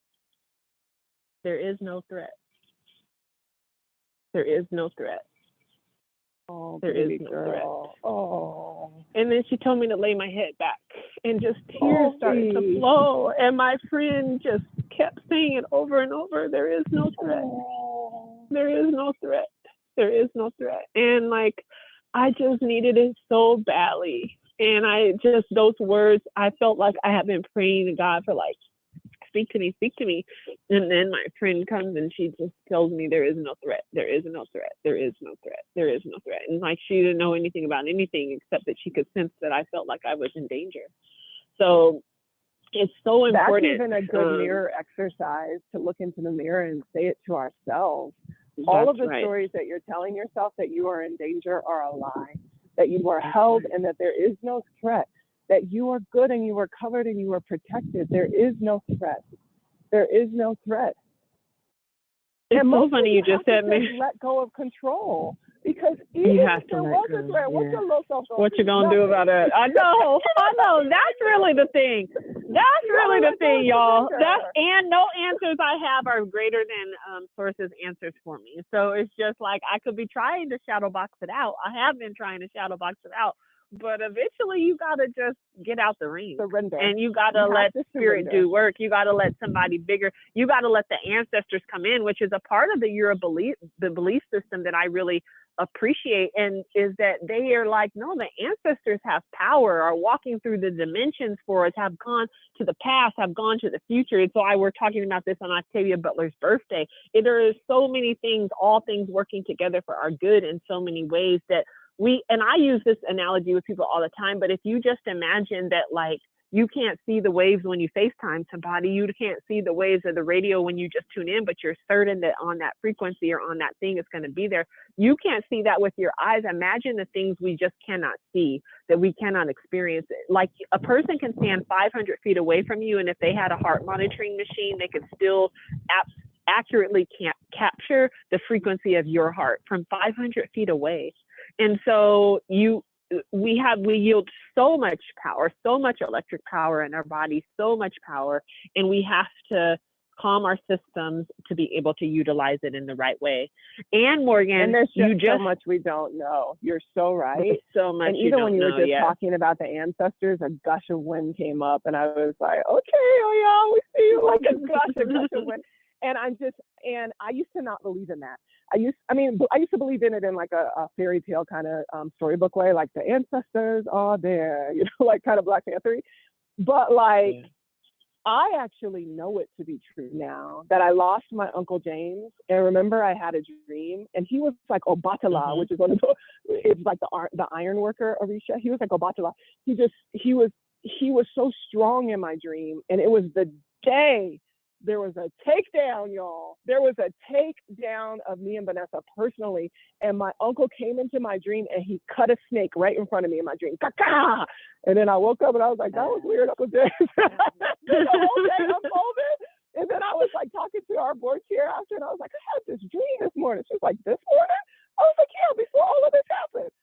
"There is no threat. There is no threat. Oh, there is no girl. threat." Oh. And then she told me to lay my head back, and just tears started to flow. And my friend just kept saying it over and over, "There is no threat. There is no threat. There is no threat." And like, I just needed it so badly. And those words, I felt like I had been praying to God for like, speak to me. And then my friend comes and she just tells me, "There is no threat. There is no threat. There is no threat. There is no threat." And like, she didn't know anything about anything except that she could sense that I felt like I was in danger. So it's so important. That's even a good mirror exercise, to look into the mirror and say it to ourselves. All of the stories that you're telling yourself that you are in danger are a lie, that you are held and that there is no threat, that you are good and you are covered and you are protected. There is no threat. There is no threat. It's so funny you just said let go of control. Because you even have if to there let was go. a threat, what's your low self? What you gonna do about it? I know. That's really the thing. That's really the thing, y'all. And no answers I have are greater than sources' answers for me. So it's just like I could be trying to shadow box it out. I have been trying to shadow box it out. But eventually you gotta just get out the ring. Surrender. And you gotta let spirit do work. You gotta let somebody bigger, you gotta let the ancestors come in, which is a part of the belief system that I really appreciate, and is that they are like, no, the ancestors have power, are walking through the dimensions for us, have gone to the past, have gone to the future. It's why we're talking about this on Octavia Butler's birthday. There is so many things, all things working together for our good in so many ways that and I use this analogy with people all the time, but if you just imagine that, like, you can't see the waves when you FaceTime somebody, you can't see the waves of the radio when you just tune in, but you're certain that on that frequency or on that thing it's going to be there. You can't see that with your eyes. Imagine the things we just cannot see, that we cannot experience. Like, a person can stand 500 feet away from you, and if they had a heart monitoring machine, they could still accurately capture the frequency of your heart from 500 feet away. And so we yield so much power, so much electric power in our body, so much power, and we have to calm our systems to be able to utilize it in the right way. And Morgan, and there's just so much we don't know. You're so right. So much. And even when you were just talking about the ancestors, a gush of wind came up, and I was like, okay, oh yeah, we see you, like a gush of wind. And I used to not believe in that. I used to believe in it in like a fairy tale kind of storybook way, like the ancestors are there, like kind of Black Panther. But like, I actually know it to be true now, that I lost my Uncle James. And remember, I had a dream, and he was like Obatala, which is one of it's like the iron worker Orisha. He was like Obatala. He was so strong in my dream. And it was the day there was a takedown, y'all. There was a takedown of me and Vanessa personally. And my uncle came into my dream, and he cut a snake right in front of me in my dream. Ka-ka! And then I woke up, and I was like, that was weird, Uncle James. The whole day unfolded. And then I was like talking to our board chair after, and I was like, I had this dream this morning. She was like, this morning? I was like, yeah, before all of this happened.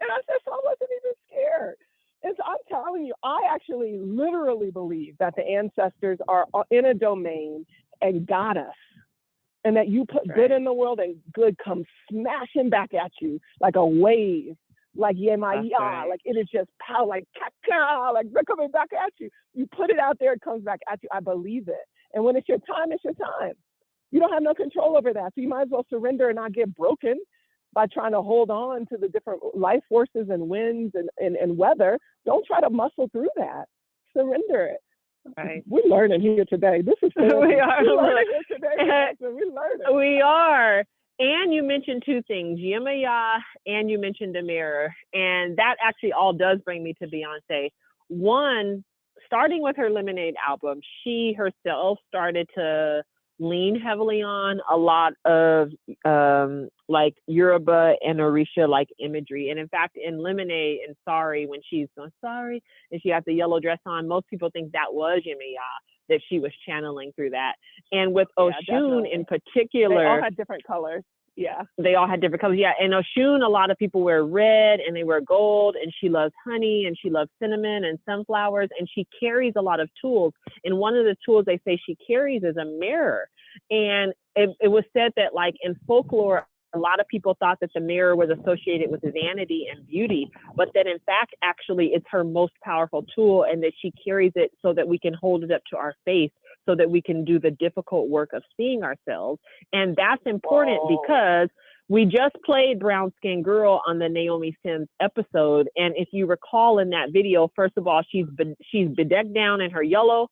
And I said, so I wasn't even scared. And so I'm telling you, I actually literally believe that the ancestors are in a domain and got us. And that you put good in the world, and good comes smashing back at you like a wave, like yemaya, like it is just power, like kaka, like they're coming back at you. You put it out there, it comes back at you. I believe it. And when it's your time, it's your time. You don't have no control over that. So you might as well surrender and not get broken by trying to hold on to the different life forces and winds and weather. Don't try to muscle through that. Surrender it. Right. We're learning here today. This is we are learning here today. We're learning. We are. And you mentioned two things, Yemaya, and you mentioned a mirror. And that actually all does bring me to Beyonce. One, starting with her Lemonade album, she herself started to lean heavily on a lot of like Yoruba and Orisha like imagery. And in fact, in Lemonade and Sorry, when she's going sorry and she has the yellow dress on, most people think that was Yemaya, that she was channeling through that. And with Oshun in particular, they all had different colors. Yeah. They all had different colors. Yeah. And Oshun, a lot of people wear red and they wear gold, and she loves honey and she loves cinnamon and sunflowers, and she carries a lot of tools. And one of the tools they say she carries is a mirror. And it was said that, like, in folklore, a lot of people thought that the mirror was associated with vanity and beauty, but that in fact, actually, it's her most powerful tool, and that she carries it so that we can hold it up to our face, so that we can do the difficult work of seeing ourselves. And that's important because we just played Brown Skin Girl on the Naomi Sims episode. And if you recall in that video, first of all, she's bedecked down in her yellow.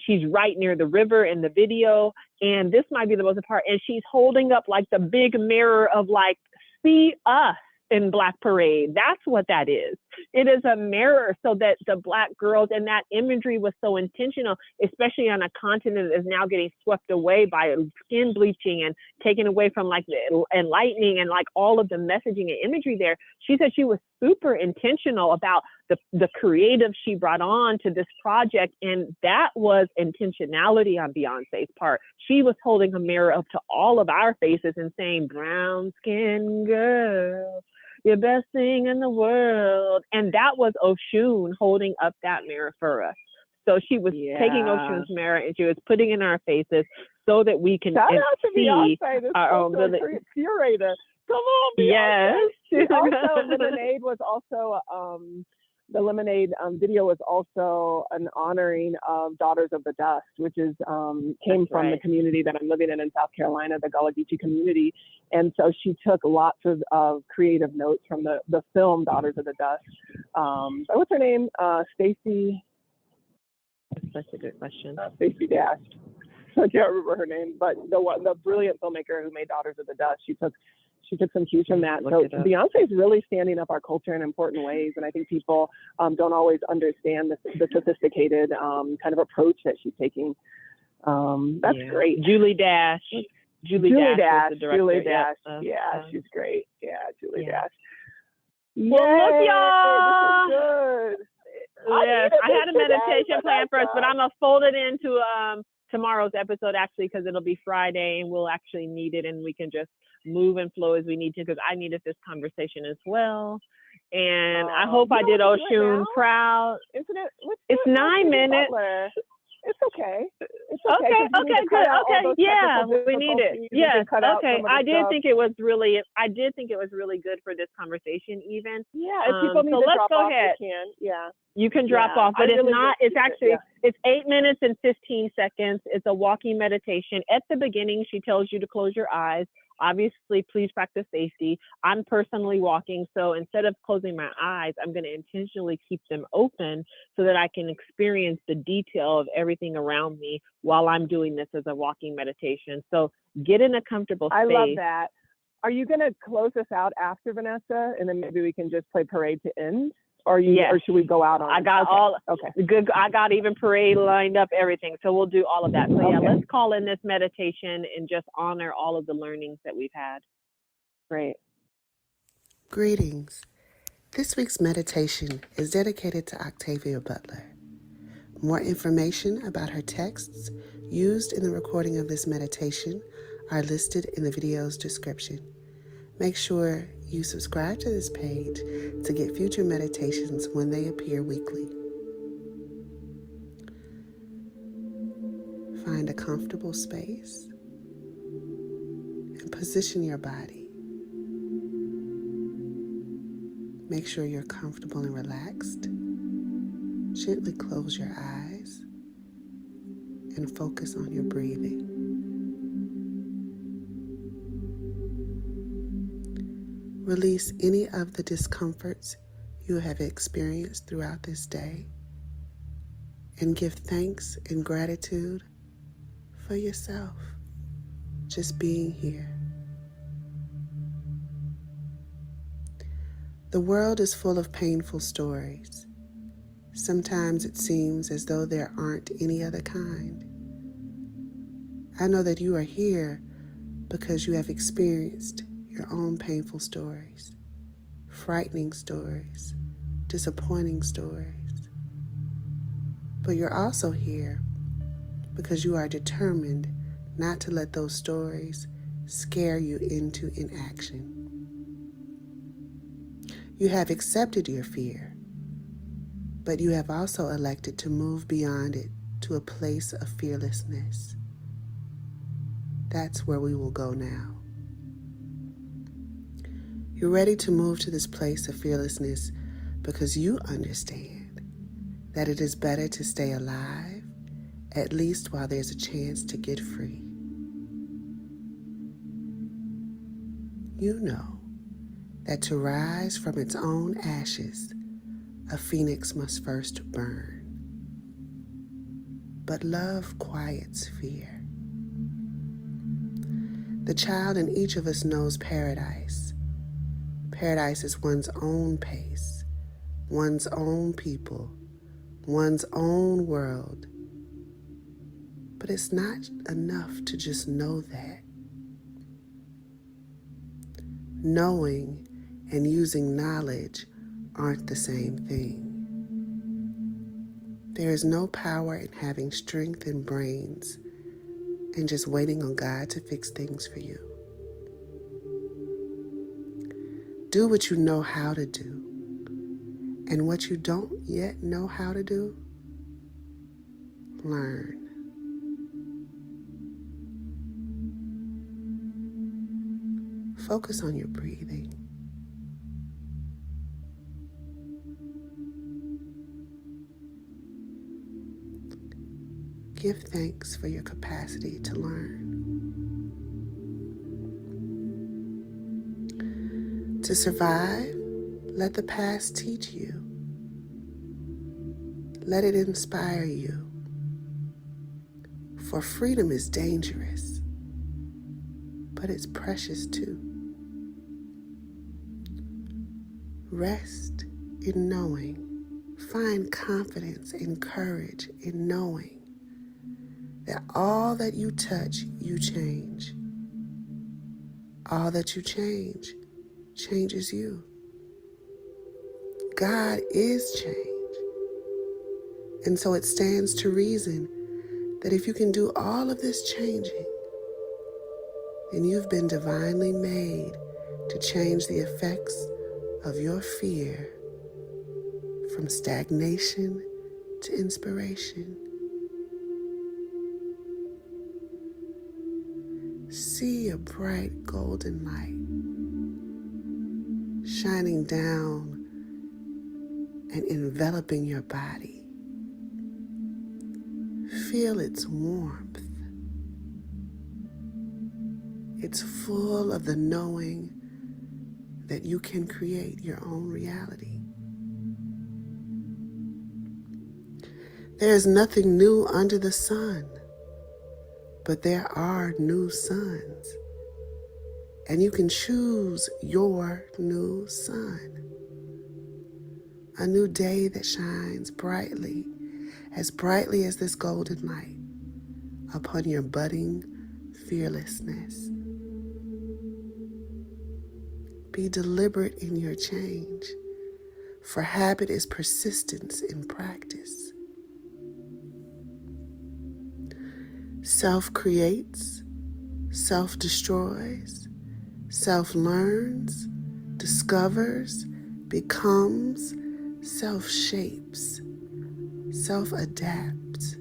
She's right near the river in the video. And this might be the most important part. And she's holding up like the big mirror of like, see us in Black Parade. That's what that is. It is a mirror so that the Black girls, and that imagery was so intentional, especially on a continent that is now getting swept away by skin bleaching and taken away from like the enlightening and like all of the messaging and imagery there. She said she was super intentional about the creative she brought on to this project. And that was intentionality on Beyonce's part. She was holding a mirror up to all of our faces and saying, brown skin girl, your best thing in the world. And that was Oshun holding up that mirror for us. So she was taking Oshun's mirror and she was putting it in our faces so that we can Shout out to see Beyonce, this our own curator. Come on, Beyonce. Yes. Also, Lemonade was also the Lemonade video was also an honoring of Daughters of the Dust, which is came from the community that I'm living in South Carolina, the Gullah Geechee community. And so she took lots of creative notes from the film Daughters of the Dust. What's her name? Stacey. That's such a good question. Stacey Dash. I can't remember her name, but the brilliant filmmaker who made Daughters of the Dust, she took some cues from that. So Beyonce is really standing up our culture in important ways, and I think people don't always understand the sophisticated kind of approach that she's taking. That's great. Julie Dash. Julie Dash. Julie Dash. She's great. Yeah, Julie Dash. Well, look, y'all. This is good. Yes, I had a meditation plan first, but I'm gonna fold it into tomorrow's episode actually, because it'll be Friday and we'll actually need it and we can just move and flow as we need to, because I needed this conversation as well. And I hope I did Oshun proud. Isn't it? It's 9 minutes. It's okay. It's okay. Okay, good. Okay, yeah, we need it. Yes. Okay. I did think it was really good for this conversation, even. Yeah. If people need to let's drop go off, ahead. they can. Yeah. You can drop off, but it's not. It's actually it's 8 minutes and 15 seconds. It's a walking meditation. At the beginning, she tells you to close your eyes. Obviously, please practice safety. I'm personally walking, so instead of closing my eyes, I'm going to intentionally keep them open so that I can experience the detail of everything around me while I'm doing this as a walking meditation. So get in a comfortable space. I love that. Are you going to close us out after, Vanessa, and then maybe we can just play Parade to end? Or should we go out on? I got good. I got even parade lined up, everything. So we'll do all of that. So let's call in this meditation and just honor all of the learnings that we've had. Great. Greetings. This week's meditation is dedicated to Octavia Butler. More information about her texts used in the recording of this meditation are listed in the video's description. Make sure you subscribe to this page to get future meditations when they appear weekly. Find a comfortable space and position your body. Make sure you're comfortable and relaxed. Gently close your eyes and focus on your breathing. Release any of the discomforts you have experienced throughout this day and give thanks and gratitude for yourself, just being here. The world is full of painful stories. Sometimes it seems as though there aren't any other kind. I know that you are here because you have experienced your own painful stories, frightening stories, disappointing stories. But you're also here because you are determined not to let those stories scare you into inaction. You have accepted your fear, but you have also elected to move beyond it to a place of fearlessness. That's where we will go now. You're ready to move to this place of fearlessness because you understand that it is better to stay alive, at least while there's a chance to get free. You know that to rise from its own ashes, a phoenix must first burn. But love quiets fear. The child in each of us knows paradise. Paradise is one's own pace, one's own people, one's own world. But it's not enough to just know that. Knowing and using knowledge aren't the same thing. There is no power in having strength and brains and just waiting on God to fix things for you. Do what you know how to do, and what you don't yet know how to do, learn. Focus on your breathing. Give thanks for your capacity to learn. To survive, let the past teach you. Let it inspire you. For freedom is dangerous, but it's precious too. Rest in knowing. Find confidence and courage in knowing that all that you touch, you change. All that you change, changes you. God is change. And so it stands to reason that if you can do all of this changing, then you've been divinely made to change the effects of your fear from stagnation to inspiration. See a bright golden light shining down and enveloping your body. Feel its warmth. It's full of the knowing that you can create your own reality. There is nothing new under the sun, but there are new suns, and you can choose your new sun. A new day that shines brightly as this golden light upon your budding fearlessness. Be deliberate in your change, for habit is persistence in practice. Self creates, self destroys, self learns, discovers, becomes, self shapes, self adapts.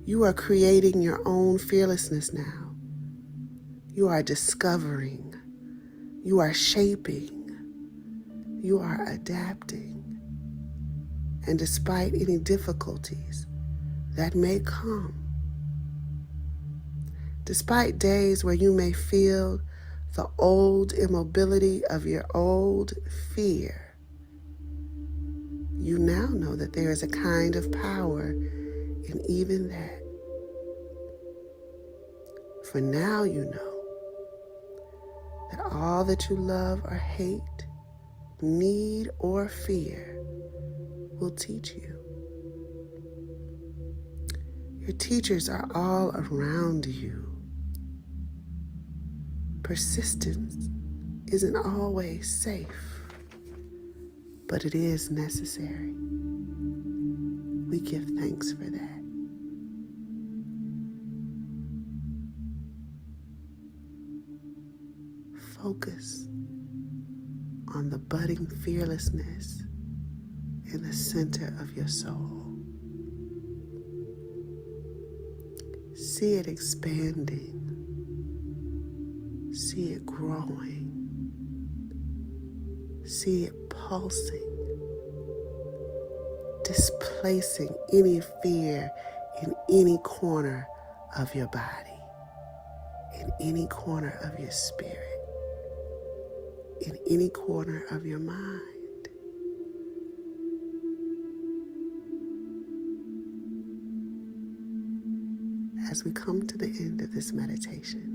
You are creating your own fearlessness now. You are discovering. You are shaping. You are adapting. And despite any difficulties that may come, despite days where you may feel the old immobility of your old fear, you now know that there is a kind of power in even that. For now you know that all that you love or hate, need or fear will teach you. Your teachers are all around you. Persistence isn't always safe, but it is necessary. We give thanks for that. Focus on the budding fearlessness in the center of your soul. See it expanding. See it growing. See it pulsing, displacing any fear in any corner of your body, in any corner of your spirit, in any corner of your mind. As we come to the end of this meditation,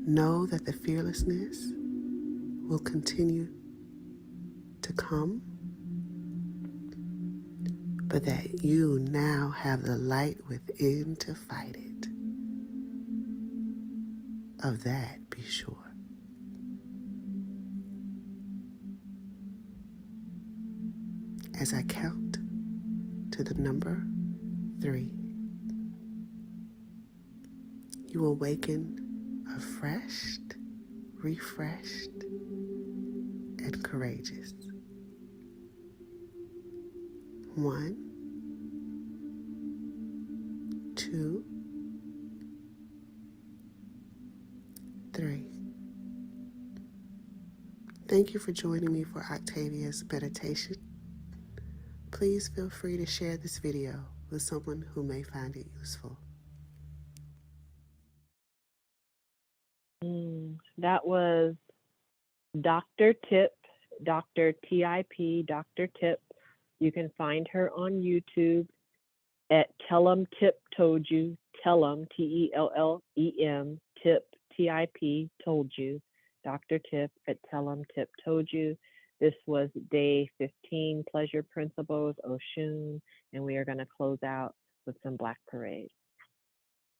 know that the fearlessness will continue to come, but that you now have the light within to fight it. Of that, be sure. as I count to the number 3. You awaken refreshed, refreshed, and courageous. 1, 2, 3. Thank you for joining me for Octavia's meditation. Please feel free to share this video with someone who may find it useful. That was Dr. Tip, Dr. T-I-P, Dr. Tip. You can find her on YouTube at Tell 'em Tip Told You, Tell 'em, T-E-L-L-E-M, Tip, T-I-P, Told You, Dr. Tip at Tell 'em Tip Told You. This was day 15, Pleasure Principles, Oshun, and we are going to close out with some Black Parade.